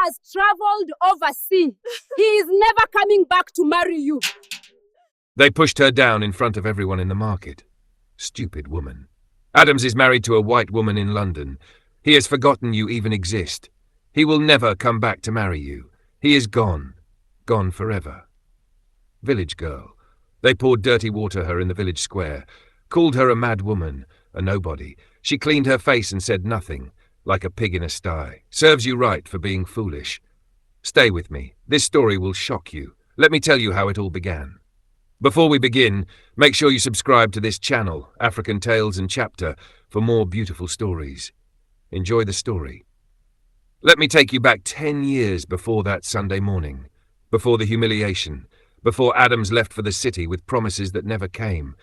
has traveled overseas. He is never coming back to marry you. They pushed her down in front of everyone in the market. Stupid woman. Adams is married to a white woman in London. He has forgotten you even exist. He will never come back to marry you. He is gone. Gone forever. Village girl. They poured dirty water at her in the village square, called her a mad woman, a nobody. She cleaned her face and said nothing, like a pig in a sty. Serves you right for being foolish. Stay with me. This story will shock you. Let me tell you how it all began. Before we begin, make sure you subscribe to this channel, African Tales and Chapter, for more beautiful stories. Enjoy the story. Let me take you back 10 years before that Sunday morning, before the humiliation, before Adams left for the city with promises that never came,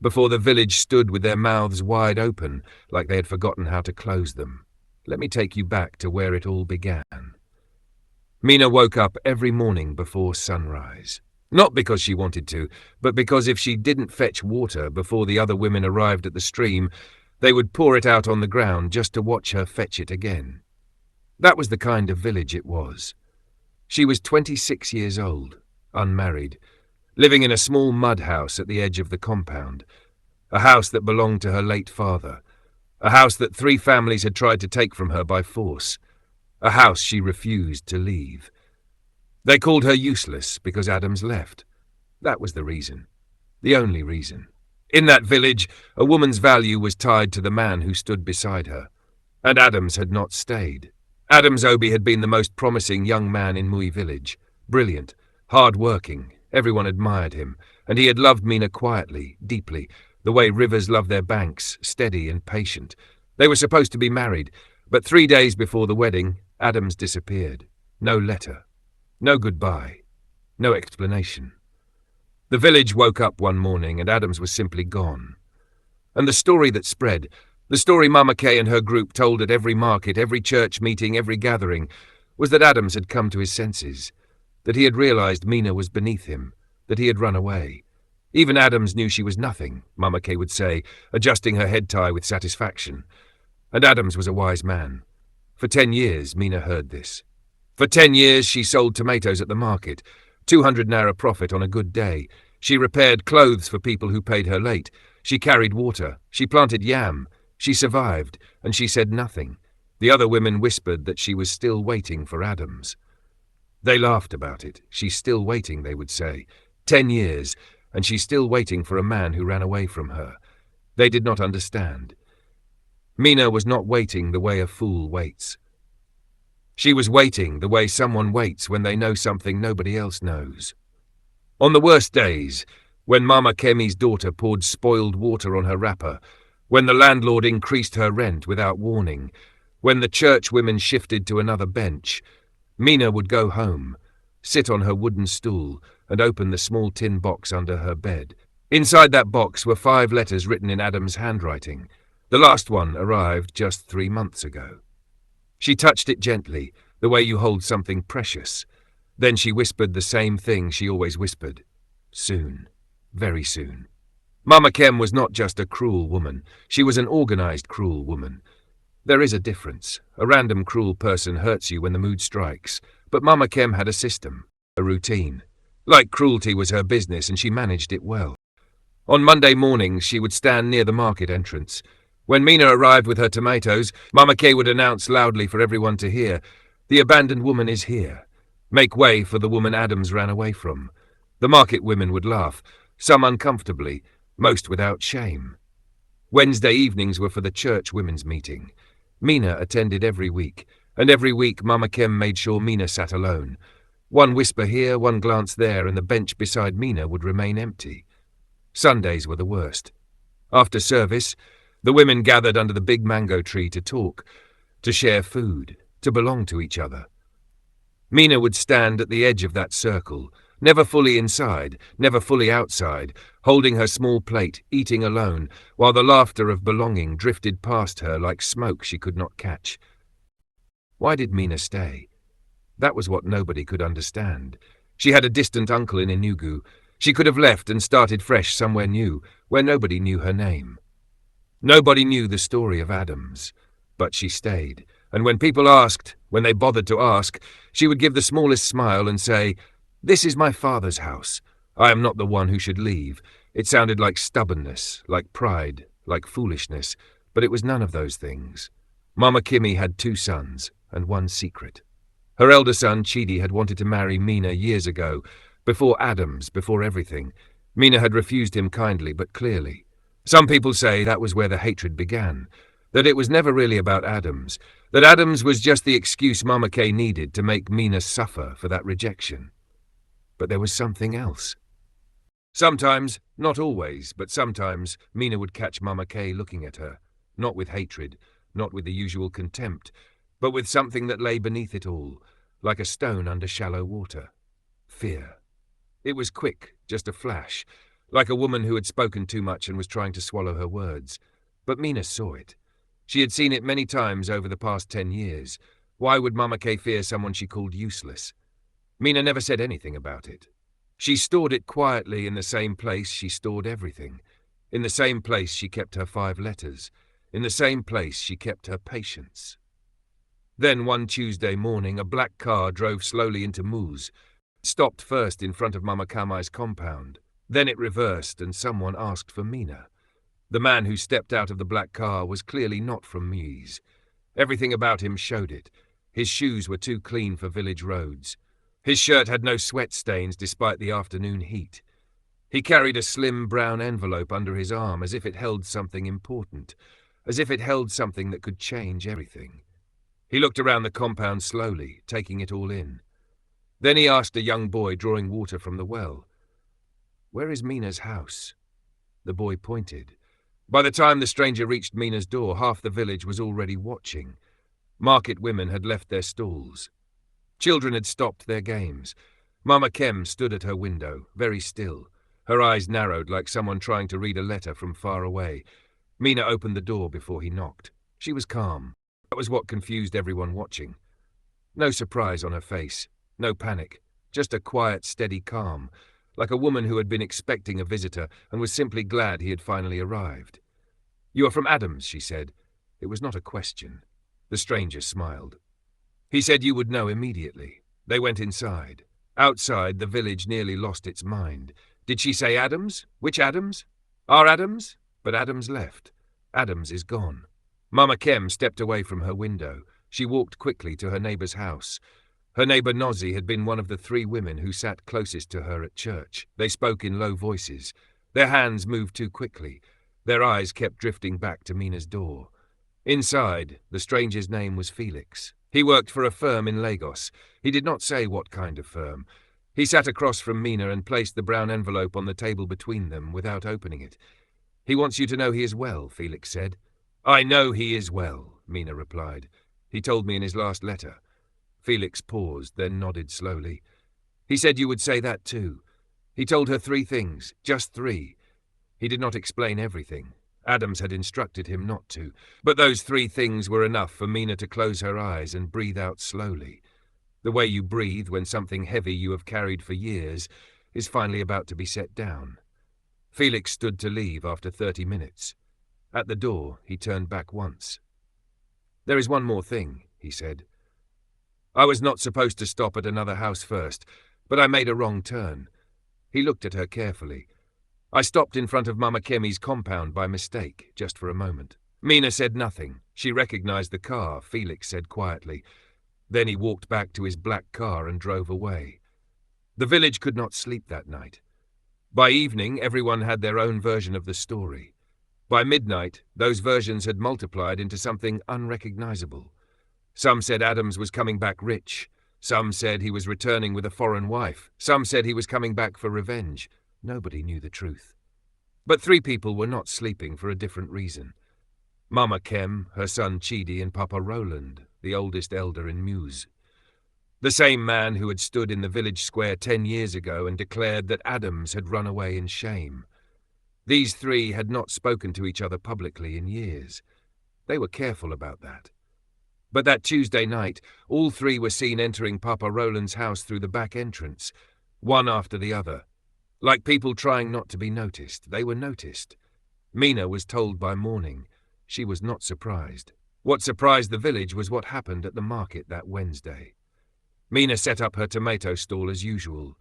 before the village stood with their mouths wide open like they had forgotten how to close them. Let me take you back to where it all began. Mina woke up every morning before sunrise. Not because she wanted to, but because if she didn't fetch water before the other women arrived at the stream, they would pour it out on the ground just to watch her fetch it again. That was the kind of village it was. She was 26 years old, unmarried, living in a small mud house at the edge of the compound, a house that belonged to her late father, a house that 3 families had tried to take from her by force, a house she refused to leave. They called her useless because Adams left. That was the reason. The only reason. In that village, a woman's value was tied to the man who stood beside her. And Adams had not stayed. Adams Obi had been the most promising young man in Mui village. Brilliant, hard-working, everyone admired him, and he had loved Mina quietly, deeply, the way rivers love their banks, steady and patient. They were supposed to be married, but 3 days before the wedding, Adams disappeared. No letter. No goodbye. No explanation. The village woke up one morning and Adams was simply gone. And the story that spread, the story Mama Kay and her group told at every market, every church meeting, every gathering, was that Adams had come to his senses, that he had realized Mina was beneath him, that he had run away. Even Adams knew she was nothing, Mama Kay would say, adjusting her head tie with satisfaction. And Adams was a wise man. For 10 years, Mina heard this. For 10 years, she sold tomatoes at the market, 200 naira profit on a good day. She repaired clothes for people who paid her late. She carried water. She planted yam. She survived, and she said nothing. The other women whispered that she was still waiting for Adams. They laughed about it. She's still waiting, they would say. 10 years, and she's still waiting for a man who ran away from her. They did not understand. Mina was not waiting the way a fool waits. She was waiting the way someone waits when they know something nobody else knows. On the worst days, when Mama Kemi's daughter poured spoiled water on her wrapper, when the landlord increased her rent without warning, when the church women shifted to another bench, Mina would go home, sit on her wooden stool, and open the small tin box under her bed. Inside that box were 5 letters written in Adam's handwriting. The last one arrived just 3 months ago. She touched it gently, the way you hold something precious. Then she whispered the same thing she always whispered. Soon. Very soon. Mama Kem was not just a cruel woman. She was an organized cruel woman. There is a difference. A random cruel person hurts you when the mood strikes. But Mama Kem had a system, a routine. Like cruelty was her business and she managed it well. On Monday mornings, she would stand near the market entrance. When Mina arrived with her tomatoes, Mama Kay would announce loudly for everyone to hear, "The abandoned woman is here. Make way for the woman Adams ran away from." The market women would laugh, some uncomfortably, most without shame. Wednesday evenings were for the church women's meeting. Mina attended every week, and every week Mama Kem made sure Mina sat alone. One whisper here, one glance there, and the bench beside Mina would remain empty. Sundays were the worst. After service, the women gathered under the big mango tree to talk, to share food, to belong to each other. Mina would stand at the edge of that circle, never fully inside, never fully outside, holding her small plate, eating alone, while the laughter of belonging drifted past her like smoke she could not catch. Why did Mina stay? That was what nobody could understand. She had a distant uncle in Enugu. She could have left and started fresh somewhere new, where nobody knew her name. Nobody knew the story of Adams, but she stayed, and when people asked, When they bothered to ask, she would give the smallest smile and say, "This is my father's house. I am not the one who should leave." It sounded like stubbornness, like pride, like foolishness, but it was none of those things. Mama Kimmy had 2 sons and one secret. Her elder son, Chidi, had wanted to marry Mina years ago, before Adams, before everything. Mina had refused him kindly but clearly. Some people say that was where the hatred began, that it was never really about Adams, that Adams was just the excuse Mama Kay needed to make Mina suffer for that rejection. But there was something else. Sometimes, not always, but sometimes, Mina would catch Mama Kay looking at her, not with hatred, not with the usual contempt, but with something that lay beneath it all, like a stone under shallow water. Fear. It was quick, just a flash, like a woman who had spoken too much and was trying to swallow her words. But Mina saw it. She had seen it many times over the past 10 years. Why would Mama Kay fear someone she called useless? Mina never said anything about it. She stored it quietly in the same place she stored everything. In the same place she kept her 5 letters. In the same place she kept her patience. Then one Tuesday morning, a black car drove slowly into Moose. It stopped first in front of Mama Kamai's compound. Then it reversed and someone asked for Mina. The man who stepped out of the black car was clearly not from Meuse. Everything about him showed it. His shoes were too clean for village roads. His shirt had no sweat stains despite the afternoon heat. He carried a slim brown envelope under his arm as if it held something important, as if it held something that could change everything. He looked around the compound slowly, taking it all in. Then he asked a young boy drawing water from the well, "Where is Mina's house?" The boy pointed. By the time the stranger reached Mina's door, half the village was already watching. Market women had left their stalls. Children had stopped their games. Mama Kem stood at her window, very still. Her eyes narrowed like someone trying to read a letter from far away. Mina opened the door before he knocked. She was calm. That was what confused everyone watching. No surprise on her face, no panic, just a quiet, steady calm, like a woman who had been expecting a visitor and was simply glad he had finally arrived. "You are from Adams," she said. It was not a question. The stranger smiled. "He said you would know immediately." They went inside. Outside, the village nearly lost its mind. Did she say Adams? Which Adams? Our Adams? But Adams left. Adams is gone. Mama Kem stepped away from her window. She walked quickly to her neighbour's house. Her neighbour Nosy had been one of the 3 women who sat closest to her at church. They spoke in low voices. Their hands moved too quickly. Their eyes kept drifting back to Mina's door. Inside, the stranger's name was Felix. He worked for a firm in Lagos. He did not say what kind of firm. He sat across from Mina and placed the brown envelope on the table between them without opening it. "He wants you to know he is well," Felix said. "I know he is well," Mina replied. "He told me in his last letter." Felix paused, then nodded slowly. "He said you would say that too. He told her 3 things, just 3. He did not explain everything. Adams had instructed him not to, but those 3 things were enough for Mina to close her eyes and breathe out slowly. The way you breathe when something heavy you have carried for years is finally about to be set down. Felix stood to leave after 30 minutes. At the door, he turned back once. "There is one more thing," he said. "I was not supposed to stop at another house first, but I made a wrong turn." He looked at her carefully. "I stopped in front of Mama Kemi's compound by mistake, just for a moment." Mina said nothing. She recognized the car, Felix said quietly. Then he walked back to his black car and drove away. The village could not sleep that night. By evening, everyone had their own version of the story. By midnight, those versions had multiplied into something unrecognizable. Some said Adams was coming back rich. Some said he was returning with a foreign wife. Some said he was coming back for revenge. Nobody knew the truth. But 3 people were not sleeping for a different reason. Mama Kem, her son Chidi, and Papa Roland, the oldest elder in Meuse. The same man who had stood in the village square 10 years ago and declared that Adams had run away in shame. These 3 had not spoken to each other publicly in years. They were careful about that. But that Tuesday night, all 3 were seen entering Papa Roland's house through the back entrance, one after the other. Like people trying not to be noticed, they were noticed. Mina was told by morning. She was not surprised. What surprised the village was what happened at the market that Wednesday. Mina set up her tomato stall as usual.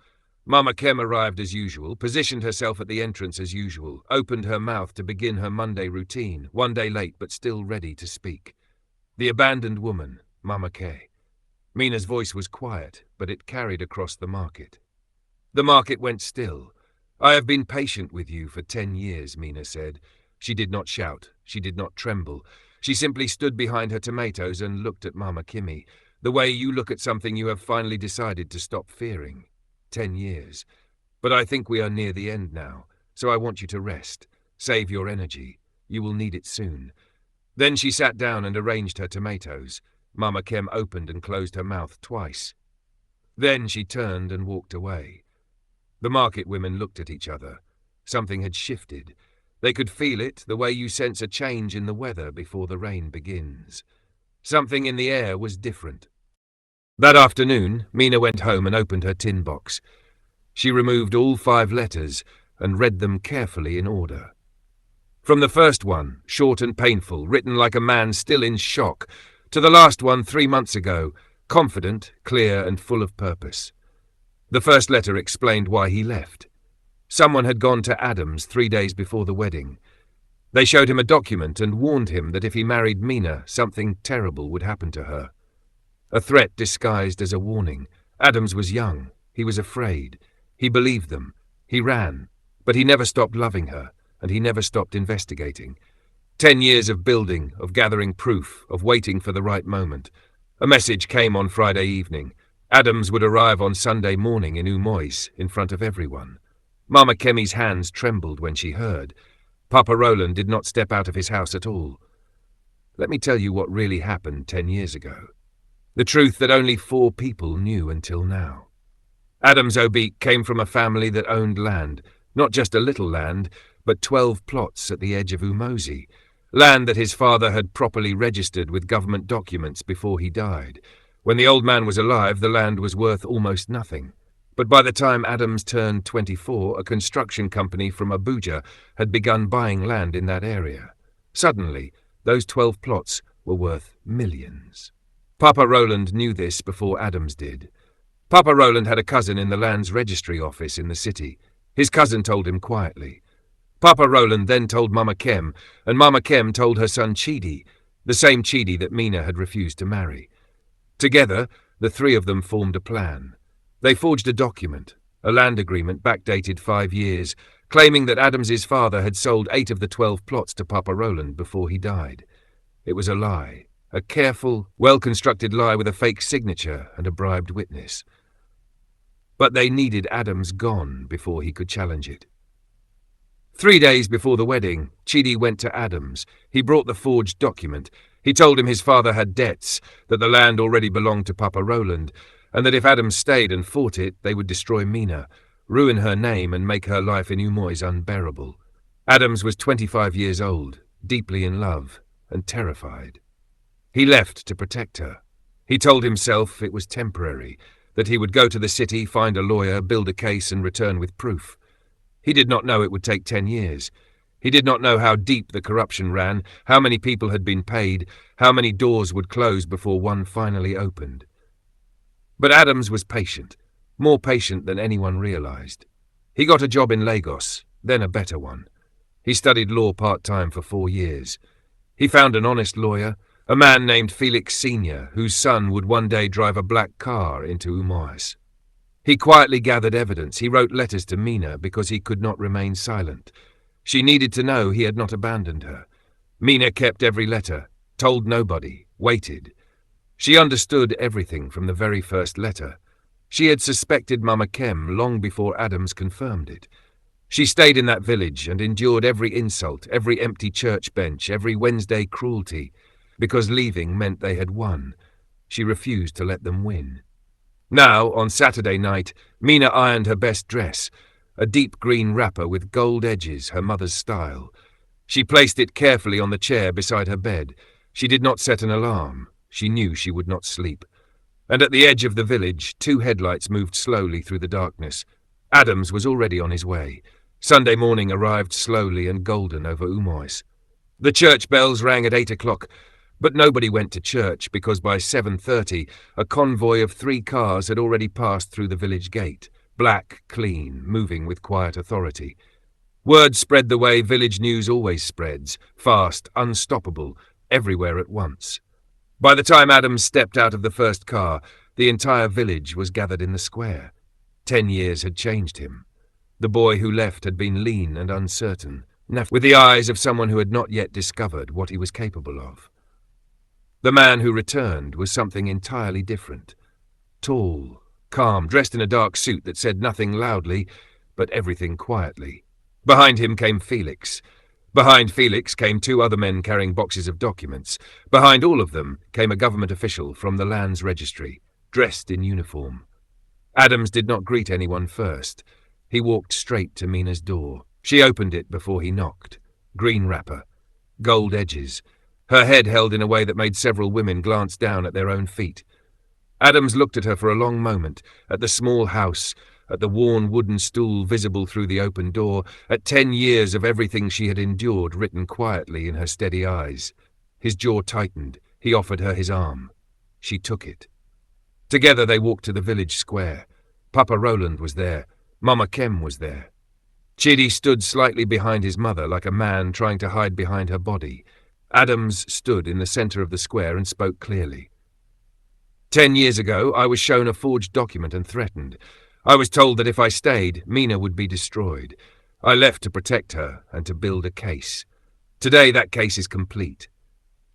Mama Kem arrived as usual, positioned herself at the entrance as usual, opened her mouth to begin her Monday routine, one day late but still ready to speak. The abandoned woman, Mama K. Mina's voice was quiet, but it carried across the market. The market went still. I have been patient with you for 10 years, Mina said. She did not shout. She did not tremble. She simply stood behind her tomatoes and looked at Mama Kimmy, the way you look at something you have finally decided to stop fearing. 10 years. But I think we are near the end now, so I want you to rest. Save your energy. You will need it soon. Then she sat down and arranged her tomatoes. Mama Kem opened and closed her mouth twice. Then she turned and walked away. The market women looked at each other. Something had shifted. They could feel it, the way you sense a change in the weather before the rain begins. Something in the air was different. That afternoon, Mina went home and opened her tin box. She removed all 5 letters and read them carefully in order. From the first one, short and painful, written like a man still in shock, to the last one 3 months ago, confident, clear, and full of purpose. The first letter explained why he left. Someone had gone to Adams 3 days before the wedding. They showed him a document and warned him that if he married Mina, something terrible would happen to her. A threat disguised as a warning. Adams was young. He was afraid. He believed them. He ran. But he never stopped loving her, and he never stopped investigating. 10 years of building, of gathering proof, of waiting for the right moment. A message came on Friday evening. Adams would arrive on Sunday morning in Umois, in front of everyone. Mama Kemi's hands trembled when she heard. Papa Roland did not step out of his house at all. Let me tell you what really happened 10 years ago. The truth that only 4 people knew until now. Adams Obeek came from a family that owned land, not just a little land, but 12 plots at the edge of Umozi, land that his father had properly registered with government documents before he died. When the old man was alive, the land was worth almost nothing. But by the time Adams turned 24, a construction company from Abuja had begun buying land in that area. Suddenly, those 12 plots were worth millions. Papa Roland knew this before Adams did. Papa Roland had a cousin in the land's registry office in the city. His cousin told him quietly. Papa Roland then told Mama Kem, and Mama Kem told her son Chidi, the same Chidi that Mina had refused to marry. Together, the 3 of them formed a plan. They forged a document, a land agreement backdated 5 years, claiming that Adams's father had sold 8 of the 12 plots to Papa Roland before he died. It was a lie. A careful, well-constructed lie with a fake signature and a bribed witness. But they needed Adams gone before he could challenge it. 3 days before the wedding, Chidi went to Adams. He brought the forged document. He told him his father had debts, that the land already belonged to Papa Roland, and that if Adams stayed and fought it, they would destroy Mina, ruin her name and make her life in Umois unbearable. Adams was 25 years old, deeply in love, and terrified. He left to protect her. He told himself it was temporary, that he would go to the city, find a lawyer, build a case, and return with proof. He did not know it would take 10 years. He did not know how deep the corruption ran, how many people had been paid, how many doors would close before one finally opened. But Adams was patient, more patient than anyone realized. He got a job in Lagos, then a better one. He studied law part-time for 4 years. He found an honest lawyer, a man named Felix Sr., whose son would one day drive a black car into Umois. He quietly gathered evidence. He wrote letters to Mina because he could not remain silent. She needed to know he had not abandoned her. Mina kept every letter, told nobody, waited. She understood everything from the very first letter. She had suspected Mama Kem long before Adams confirmed it. She stayed in that village and endured every insult, every empty church bench, every Wednesday cruelty, because leaving meant they had won. She refused to let them win. Now, on Saturday night, Mina ironed her best dress, a deep green wrapper with gold edges, her mother's style. She placed it carefully on the chair beside her bed. She did not set an alarm. She knew she would not sleep. And at the edge of the village, 2 headlights moved slowly through the darkness. Adams was already on his way. Sunday morning arrived slowly and golden over Umois. The church bells rang at 8 o'clock. But nobody went to church because by 7:30 a convoy of 3 cars had already passed through the village gate, black, clean, moving with quiet authority. Word spread the way village news always spreads, fast, unstoppable, everywhere at once. By the time Adams stepped out of the first car, the entire village was gathered in the square. 10 years had changed him. The boy who left had been lean and uncertain, with the eyes of someone who had not yet discovered what he was capable of. The man who returned was something entirely different. Tall, calm, dressed in a dark suit that said nothing loudly, but everything quietly. Behind him came Felix. Behind Felix came 2 other men carrying boxes of documents. Behind all of them came a government official from the lands registry, dressed in uniform. Adams did not greet anyone first. He walked straight to Mina's door. She opened it before he knocked. Green wrapper, gold edges, her head held in a way that made several women glance down at their own feet. Adams looked at her for a long moment, at the small house, at the worn wooden stool visible through the open door, at 10 years of everything she had endured written quietly in her steady eyes. His jaw tightened. He offered her his arm. She took it. Together they walked to the village square. Papa Roland was there. Mama Kem was there. Chidi stood slightly behind his mother, like a man trying to hide behind her body. Adams stood in the center of the square and spoke clearly. 10 years ago, I was shown a forged document and threatened. I was told that if I stayed, Mina would be destroyed. I left to protect her and to build a case. Today, that case is complete.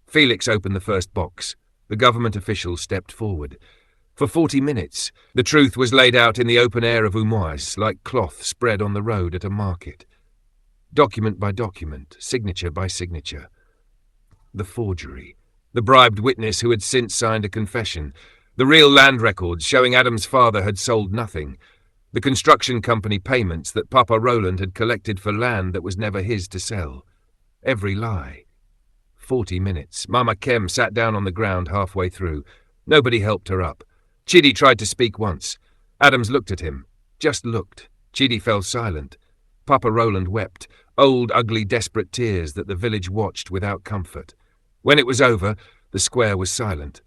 Felix opened the first box. The government official stepped forward. For 40 minutes, the truth was laid out in the open air of Umoise, like cloth spread on the road at a market. Document by document, signature by signature. The forgery. The bribed witness who had since signed a confession. The real land records showing Adam's father had sold nothing. The construction company payments that Papa Roland had collected for land that was never his to sell. Every lie. 40 minutes. Mama Kem sat down on the ground halfway through. Nobody helped her up. Chidi tried to speak once. Adams looked at him. Just looked. Chidi fell silent. Papa Roland wept. Old, ugly, desperate tears that the village watched without comfort. When it was over, the square was silent.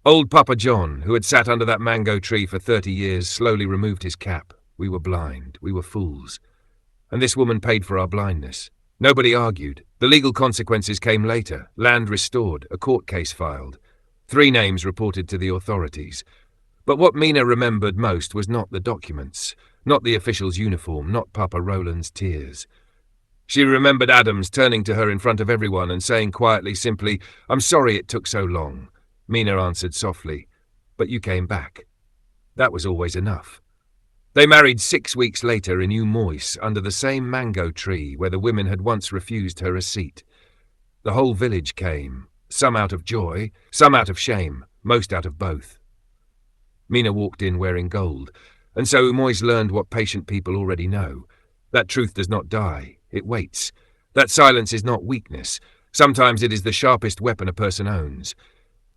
Old Papa John, who had sat under that mango tree for 30 years, slowly removed his cap. We were blind. We were fools. And this woman paid for our blindness. Nobody argued. The legal consequences came later. Land restored. A court case filed. 3 names reported to the authorities. But what Mina remembered most was not the documents, not the official's uniform, not Papa Roland's tears. She remembered Adams turning to her in front of everyone and saying quietly, simply, "I'm sorry it took so long." Mina answered softly, "But you came back." That was always enough. They married 6 weeks later in Umoise, under the same mango tree where the women had once refused her a seat. The whole village came, some out of joy, some out of shame, most out of both. Mina walked in wearing gold, and so Umoise learned what patient people already know. That truth does not die, it waits. That silence is not weakness. Sometimes it is the sharpest weapon a person owns.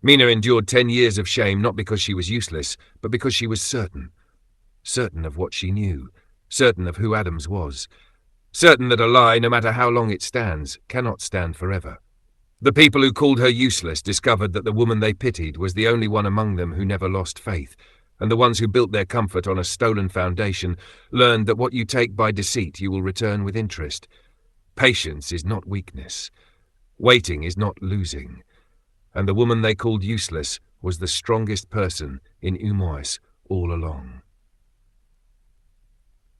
Mina endured 10 years of shame not because she was useless, but because she was certain. Certain of what she knew, certain of who Adams was. Certain that a lie, no matter how long it stands, cannot stand forever. The people who called her useless discovered that the woman they pitied was the only one among them who never lost faith, and the ones who built their comfort on a stolen foundation learned that what you take by deceit you will return with interest. Patience is not weakness. Waiting is not losing. And the woman they called useless was the strongest person in Umoise all along.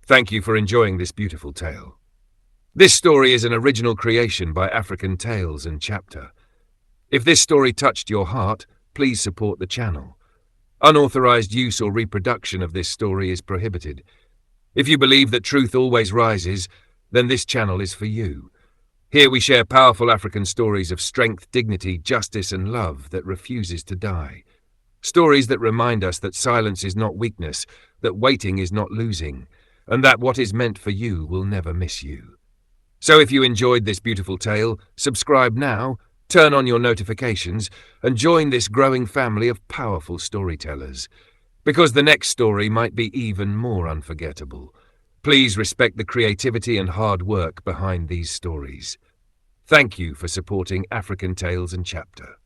Thank you for enjoying this beautiful tale. This story is an original creation by African Tales and Chapter. If this story touched your heart, please support the channel. Unauthorized use or reproduction of this story is prohibited. If you believe that truth always rises, then this channel is for you. Here we share powerful African stories of strength, dignity, justice, and love that refuses to die. Stories that remind us that silence is not weakness, that waiting is not losing, and that what is meant for you will never miss you. So if you enjoyed this beautiful tale, subscribe now, turn on your notifications, and join this growing family of powerful storytellers. Because the next story might be even more unforgettable. Please respect the creativity and hard work behind these stories. Thank you for supporting African Tales and Chapter.